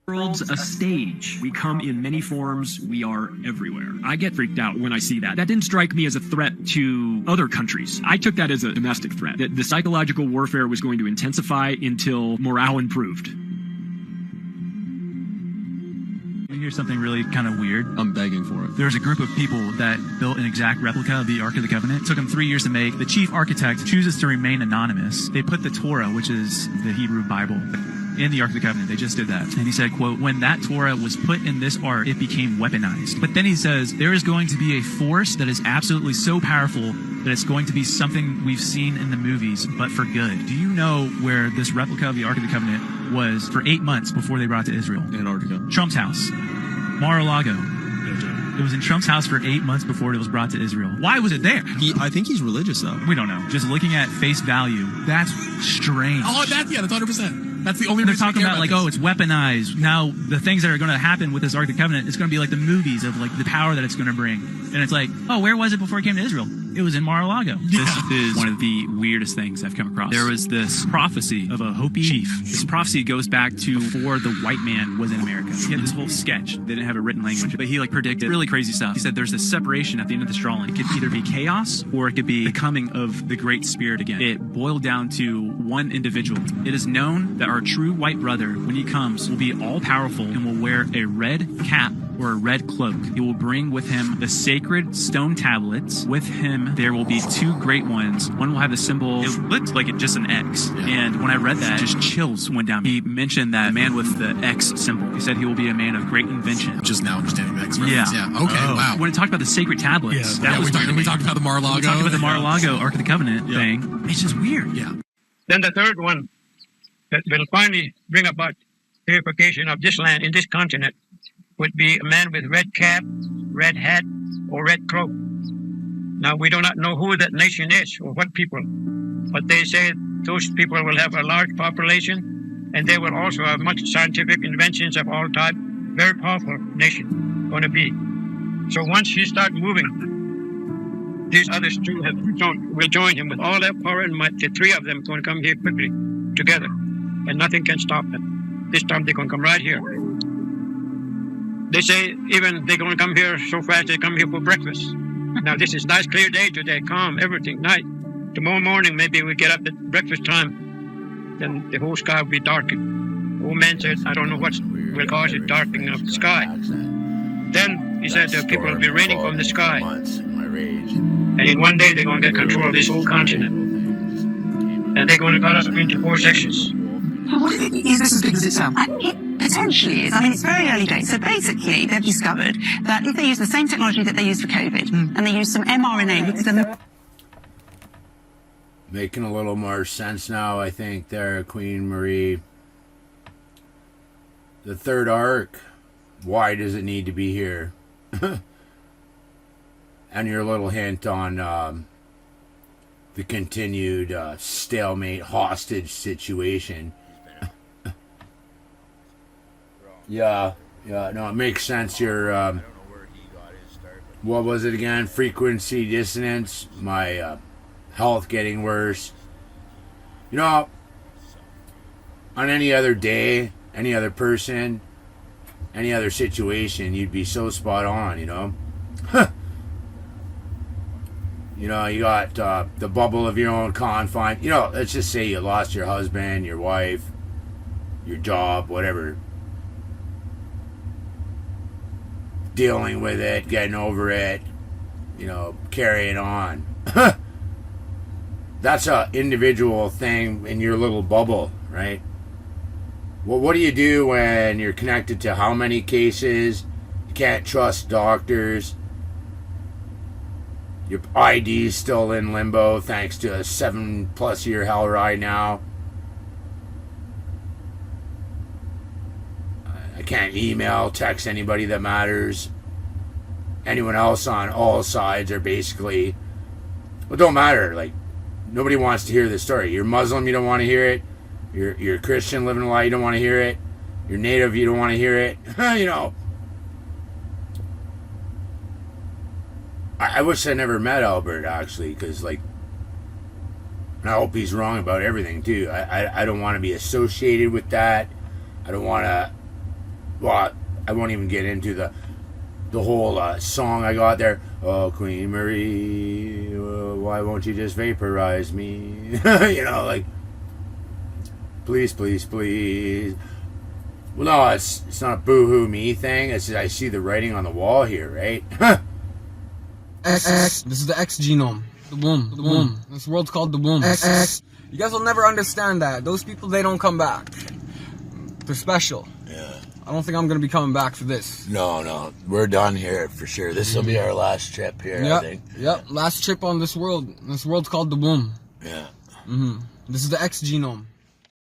world's a stage. We come in many forms. We are everywhere. I get freaked out when I see that. That didn't strike me as a threat to other countries. I took that as a domestic threat, that the psychological warfare was going to intensify until morale improved. Here's something really kind of weird. I'm begging for it. There's a group of people that built an exact replica of the Ark of the Covenant. It took them 3 years to make. The chief architect chooses to remain anonymous. They put the Torah, which is the Hebrew Bible, in the Ark of the Covenant. They just did that. And he said, quote, when that Torah was put in this Ark, it became weaponized. But then he says, there is going to be a force that is absolutely so powerful that it's going to be something we've seen in the movies, but for good. Do you know where this replica of the Ark of the Covenant was for 8 months before they brought it to Israel? Antarctica. Trump's house. Mar-a-Lago. It was in Trump's house for 8 months before it was brought to Israel. Why was it there? I think he's religious, though. We don't know. Just looking at face value, that's strange. Oh, that's 100%. That's the only They're reason talking about like, this. oh, it's weaponized. Now, the things that are going to happen with this Ark of the Covenant, it's going to be like the movies of like the power that it's going to bring. And it's like, oh, where was it before it came to Israel? It was in Mar-a-Lago. Yeah. This is one of the weirdest things I've come across. There was this prophecy of a Hopi chief. This prophecy goes back to before the white man was in America. He had this whole sketch. They didn't have a written language, but he like predicted really crazy stuff. He said there's this separation at the end of the straw line. It could either be chaos or it could be the coming of the Great Spirit again. It boiled down to one individual. It is known that our true white brother, when he comes, will be all-powerful and will wear a red cap or a red cloak. He will bring with him the sacred stone tablets. With him, there will be two great ones. One will have the symbol, it looked like it just an X. Yeah. And when I read that, just chills went down me. He mentioned that man with the X symbol. He said he will be a man of great invention. Just now understanding the X Yeah. reference. Yeah. Okay, wow. When it talked about the sacred tablets, that was we talked about the Mar-a-Lago. We talked about the Mar-a-Lago Ark of the Covenant thing. It's just weird. Yeah. Then the third one that will finally bring about purification of this land in this continent would be a man with red cap, red hat, or red cloak. Now, we do not know who that nation is or what people, but they say those people will have a large population and they will also have much scientific inventions of all types. Very powerful nation going to be. So once he starts moving, these others too will join him with all their power and might. The three of them going to come here quickly together, and nothing can stop them. This time they're going to come right here. They say even they're going to come here so fast they come here for breakfast. Now this is nice clear day today, calm, everything, night. Tomorrow morning maybe we get up at breakfast time, then the whole sky will be darkened. Old man said, I don't know what will cause it darkening of the sky. Then he said that people will be raining from the sky. And in one day they're going to get control of this whole continent. And they're going to cut us up into 4 sections. Is this as big as it sounds? It potentially is. I mean, it's very early days. So basically, they've discovered that if they use the same technology that they used for COVID, and they use some mRNA, which is a... Making a little more sense now, I think, there, Queen Marie. The third ark, why does it need to be here? And your little hint on the continued stalemate hostage situation. Yeah, no, it makes sense. Your what was it again? Frequency dissonance. My health getting worse. You know, on any other day, any other person, any other situation, you'd be so spot on. You know. You know, you got the bubble of your own confine. You know, let's just say you lost your husband, your wife, your job, whatever. Dealing with it, getting over it, you know, carrying on. That's a individual thing in your little bubble, right? Well, what do you do when you're connected to how many cases? You can't trust doctors. Your ID's still in limbo thanks to a 7+ year hell ride now. I can't email, text anybody that matters. Anyone else on all sides are basically... Well, it don't matter. Like, nobody wants to hear this story. You're Muslim, you don't want to hear it. You're a Christian living a lie, you don't want to hear it. You're Native, you don't want to hear it. You know... I wish I never met Albert, actually, because, like, I hope he's wrong about everything, too. I don't want to be associated with that. I don't want to Well, I won't even get into the whole song I got there. Oh, Queen Marie, why won't you just vaporize me? You know, like, please, please, please. Well, no, it's not a boo-hoo me thing. It's just I see the writing on the wall here, right? This is the X genome. The womb. This world's called the womb. You guys will never understand that. Those people, they don't come back. They're special. Yeah. I don't think I'm going to be coming back for this. No. We're done here for sure. This will be our last trip here, I think. Yep. Last trip on this world. This world's called the womb. Yeah. This is the X genome.